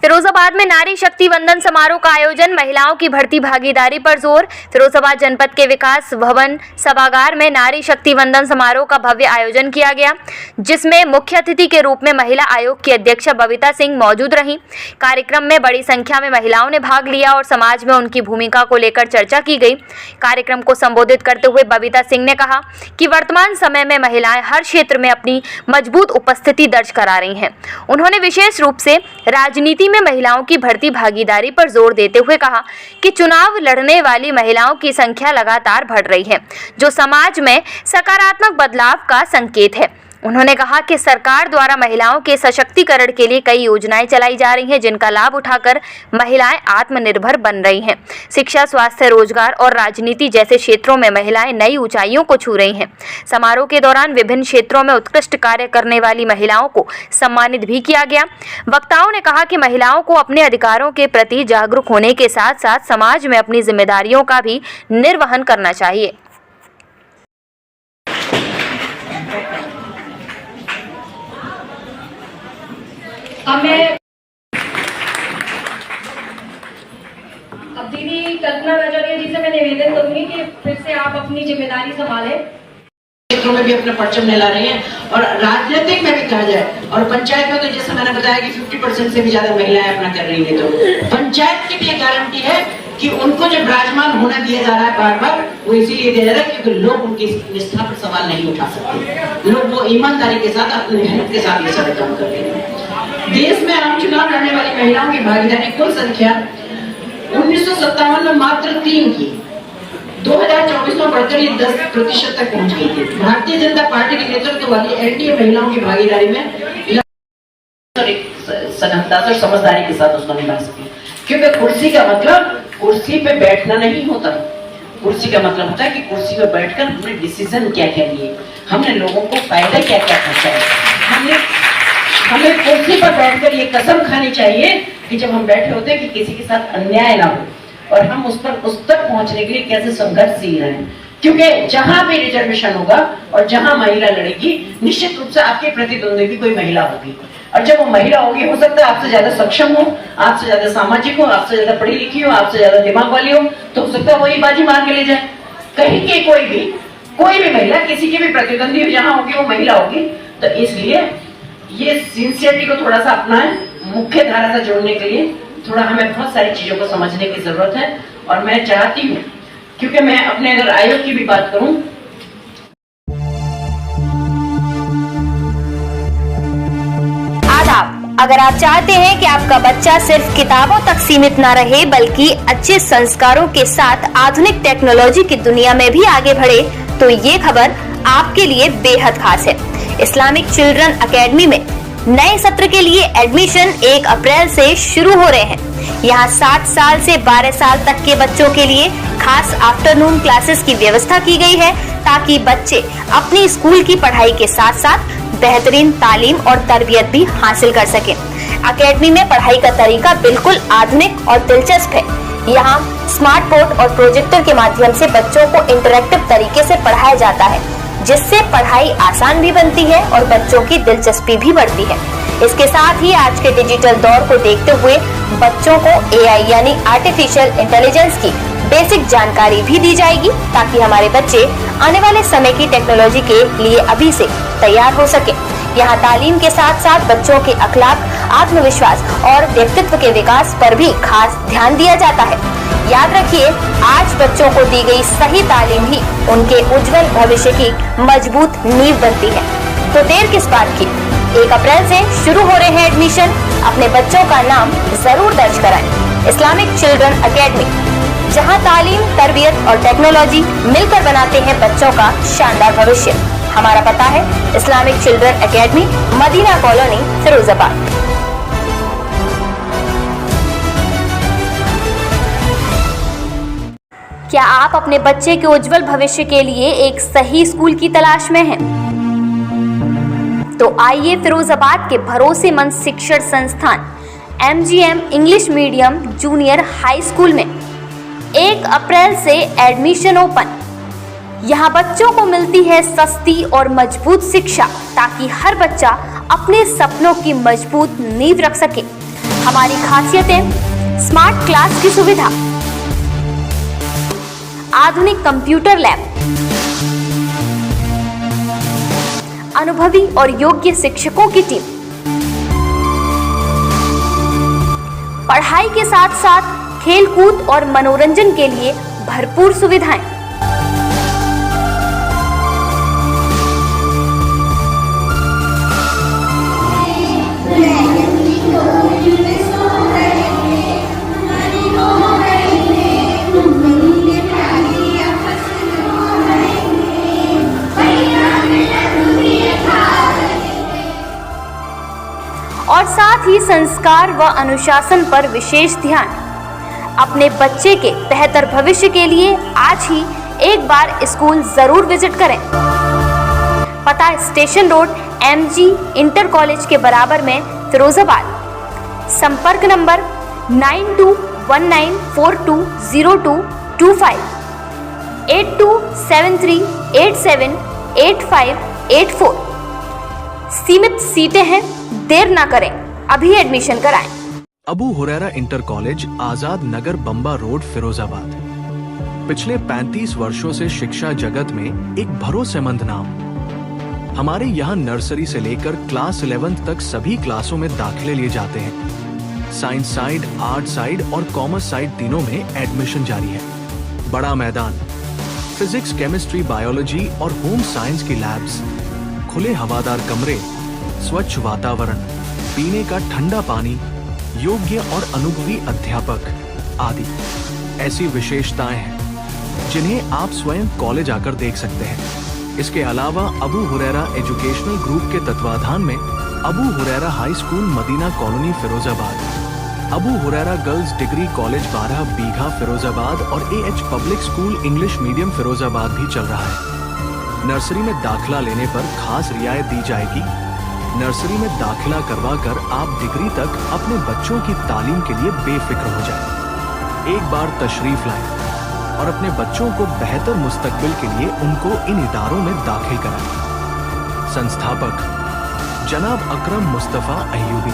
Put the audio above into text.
फिरोजाबाद में नारी शक्ति वंदन समारोह का आयोजन, महिलाओं की बढ़ती भागीदारी पर जोर। फिरोजाबाद जनपद के विकास भवन सभागार में नारी शक्ति वंदन समारोह का भव्य आयोजन किया गया, जिसमें मुख्य अतिथि के रूप में महिला आयोग की अध्यक्ष बबीता सिंह मौजूद रहीं। कार्यक्रम में बड़ी संख्या में महिलाओं ने भाग लिया और समाज में उनकी भूमिका को लेकर चर्चा की गई। कार्यक्रम को संबोधित करते हुए बबीता सिंह ने कहा कि वर्तमान समय में महिलाएं हर क्षेत्र में अपनी मजबूत उपस्थिति दर्ज करा रही हैं। उन्होंने विशेष रूप से राजनीति में महिलाओं की बढ़ती भागीदारी पर जोर देते हुए कहा कि चुनाव लड़ने वाली महिलाओं की संख्या लगातार बढ़ रही है, जो समाज में सकारात्मक बदलाव का संकेत है। उन्होंने कहा कि सरकार द्वारा महिलाओं के सशक्तिकरण के लिए कई योजनाएं चलाई जा रही हैं, जिनका लाभ उठाकर महिलाएं आत्मनिर्भर बन रही हैं। शिक्षा, स्वास्थ्य, रोजगार और राजनीति जैसे क्षेत्रों में महिलाएं नई ऊंचाइयों को छू रही हैं। समारोह के दौरान विभिन्न क्षेत्रों में उत्कृष्ट कार्य करने वाली महिलाओं को सम्मानित भी किया गया। वक्ताओं ने कहा कि महिलाओं को अपने अधिकारों के प्रति जागरूक होने के साथ साथ समाज में अपनी जिम्मेदारियों का भी निर्वहन करना चाहिए। अब दीदी कल्पना राजौरिया जी से मैं निवेदन करूंगी कि फिर से आप अपनी जिम्मेदारी संभालें। क्षेत्रों में भी अपना परचम लहरा रहे हैं और राजनीतिक में भी कहा जाए और पंचायत में तो जैसे मैंने बताया कि 50% से भी ज्यादा महिलाएं अपना कर रही हैं, तो पंचायत की भी ये गारंटी है कि उनको जो विराजमान होना दिया जा रहा है बार बार, वो इसीलिए दिया जा रहा है क्योंकि लोग उनकी निष्ठा पर सवाल नहीं उठा सकते। लोग वो ईमानदारी के साथ अपनी मेहनत के साथ ये सारे काम कर रहे हैं। देश में आम चुनाव लड़ने वाली महिलाओं की भागीदारी कुल संख्या 1957 में मात्र 3 की, 2024 में बढ़कर ये 10% तक पहुंच गई थी। भारतीय जनता पार्टी के नेतृत्व वाली एनडीए महिलाओं की भागीदारी में सघनता और समझदारी के साथ उसको निभा सकी, क्योंकि कुर्सी का मतलब कुर्सी पे बैठना नहीं होता। कुर्सी का मतलब होता है कि कुर्सी पे बैठकर हमने डिसीजन क्या क्या लिए, हमने लोगों को फायदा क्या क्या पहुंचाया। हमें कुर्सी पर बैठकर ये कसम खानी चाहिए कि जब हम बैठे होते हैं कि किसी के साथ अन्याय ना हो और हम उस तक पहुंचने के लिए कैसे संघर्षशील हैं, क्योंकि जहां भी रिजर्वेशन होगा और जहां महिला लड़ेगी, निश्चित रूप से आपके प्रतिद्वंदी भी कोई महिला होगी, और जब वो महिला होगी, हो सकता है आपसे ज्यादा सक्षम हो, आपसे ज्यादा सामाजिक हो, आपसे ज्यादा पढ़ी लिखी हो, आपसे ज्यादा दिमाग वाली हो, तो हो सकता है वही बाजी मार के ले जाए। कहीं की कोई भी महिला किसी की भी प्रतिद्वंदी हो, जहां होगी वो महिला होगी। तो इसलिए ये सिंसियरिटी को थोड़ा सा अपनाएं, मुख्य धारा से जोड़ने के लिए थोड़ा हमें बहुत सारी चीजों को समझने की जरूरत है। और मैं चाहती हूँ, क्योंकि मैं अपने अगर आयोग की भी बात करूं, आदाब। अगर आप चाहते हैं कि आपका बच्चा सिर्फ किताबों तक सीमित न रहे, बल्कि अच्छे संस्कारों के साथ आधुनिक टेक्नोलॉजी की दुनिया में भी आगे बढ़े, तो ये खबर आपके लिए बेहद खास है। इस्लामिक चिल्ड्रन एकेडमी में नए सत्र के लिए एडमिशन 1 अप्रैल से शुरू हो रहे हैं। यहाँ 7 साल से 12 साल तक के बच्चों के लिए खास आफ्टरनून क्लासेस की व्यवस्था की गई है, ताकि बच्चे अपनी स्कूल की पढ़ाई के साथ साथ बेहतरीन तालीम और तरबियत भी हासिल कर सकें। एकेडमी में पढ़ाई का तरीका बिल्कुल आधुनिक और दिलचस्प है। यहाँ स्मार्ट बोर्ड और प्रोजेक्टर के माध्यम से बच्चों को इंटरैक्टिव तरीके से पढ़ाया जाता है, जिससे पढ़ाई आसान भी बनती है और बच्चों की दिलचस्पी भी बढ़ती है। इसके साथ ही आज के डिजिटल दौर को देखते हुए बच्चों को एआई यानी आर्टिफिशियल इंटेलिजेंस की बेसिक जानकारी भी दी जाएगी, ताकि हमारे बच्चे आने वाले समय की टेक्नोलॉजी के लिए अभी से तैयार हो सके। यहाँ तालीम के साथ साथ बच्चों के अखलाक, आत्मविश्वास और व्यक्तित्व के विकास पर भी खास ध्यान दिया जाता है। याद रखिए, आज बच्चों को दी गई सही तालीम ही उनके उज्जवल भविष्य की मजबूत नींव बनती है। तो देर किस बात की, 1 अप्रैल से शुरू हो रहे हैं एडमिशन। अपने बच्चों का नाम जरूर दर्ज कराएं। इस्लामिक चिल्ड्रन एकेडमी, जहां तालीम, तरबियत और टेक्नोलॉजी मिलकर बनाते हैं बच्चों का शानदार भविष्य। हमारा पता है Islamic children academy, Madina colony, Firozabad. क्या आप अपने बच्चे के उज्जवल भविष्य के लिए एक सही स्कूल की तलाश में हैं? तो आइए फिरोजाबाद के भरोसेमंद शिक्षण संस्थान MGM English medium junior high school में 1 अप्रैल से एडमिशन ओपन। यहाँ बच्चों को मिलती है सस्ती और मजबूत शिक्षा, ताकि हर बच्चा अपने सपनों की मजबूत नींव रख सके। हमारी खासियतें: स्मार्ट क्लास की सुविधा, आधुनिक कंप्यूटर लैब, अनुभवी और योग्य शिक्षकों की टीम, पढ़ाई के साथ साथ खेलकूद और मनोरंजन के लिए भरपूर सुविधाएं। और साथ ही संस्कार व अनुशासन पर विशेष ध्यान। अपने बच्चे के बेहतर भविष्य के लिए आज ही एक बार स्कूल जरूर विजिट करें। पता station road, MG inter college के बराबर में, फिरोजाबाद। संपर्क नंबर 9219420225, 8273878584। सीमित सीटें हैं, देर ना करें, अभी एडमिशन कराएं। अबू हुरैरा इंटर कॉलेज, आजाद नगर, बम्बा रोड, फिरोजाबाद। पिछले 35 वर्षों से शिक्षा जगत में एक भरोसेमंद नाम। हमारे यहाँ नर्सरी से लेकर क्लास 11th तक सभी क्लासों में दाखिले लिए जाते हैं। साइंस साइड, आर्ट साइड और कॉमर्स साइड तीनों में एडमिशन जारी है। बड़ा मैदान, फिजिक्स, केमिस्ट्री, बायोलॉजी और होम साइंस की लैब्स, खुले हवादार कमरे, स्वच्छ वातावरण, पीने का ठंडा पानी, योग्य और अनुभवी अध्यापक आदि ऐसी विशेषताएं हैं जिन्हें आप स्वयं कॉलेज आकर देख सकते हैं। इसके अलावा अबू हुरैरा एजुकेशनल ग्रुप के तत्वाधान में Abu Huraira high school, Madina colony, Firozabad, Abu Huraira girls degree college 12 Bigha, Firozabad और AH public school English medium, Firozabad भी चल रहा है। नर्सरी में दाखिला लेने पर खास रियायत दी जाएगी। नर्सरी में दाखिला करवाकर आप डिग्री तक अपने बच्चों की तालीम के लिए बेफिक्र हो जाएं। एक बार तशरीफ लाएं और अपने बच्चों को बेहतर मुस्तकबिल के लिए उनको इन इदारों में दाखिल कराएं। संस्थापक जनाब अकरम मुस्तफा अय्यूबी।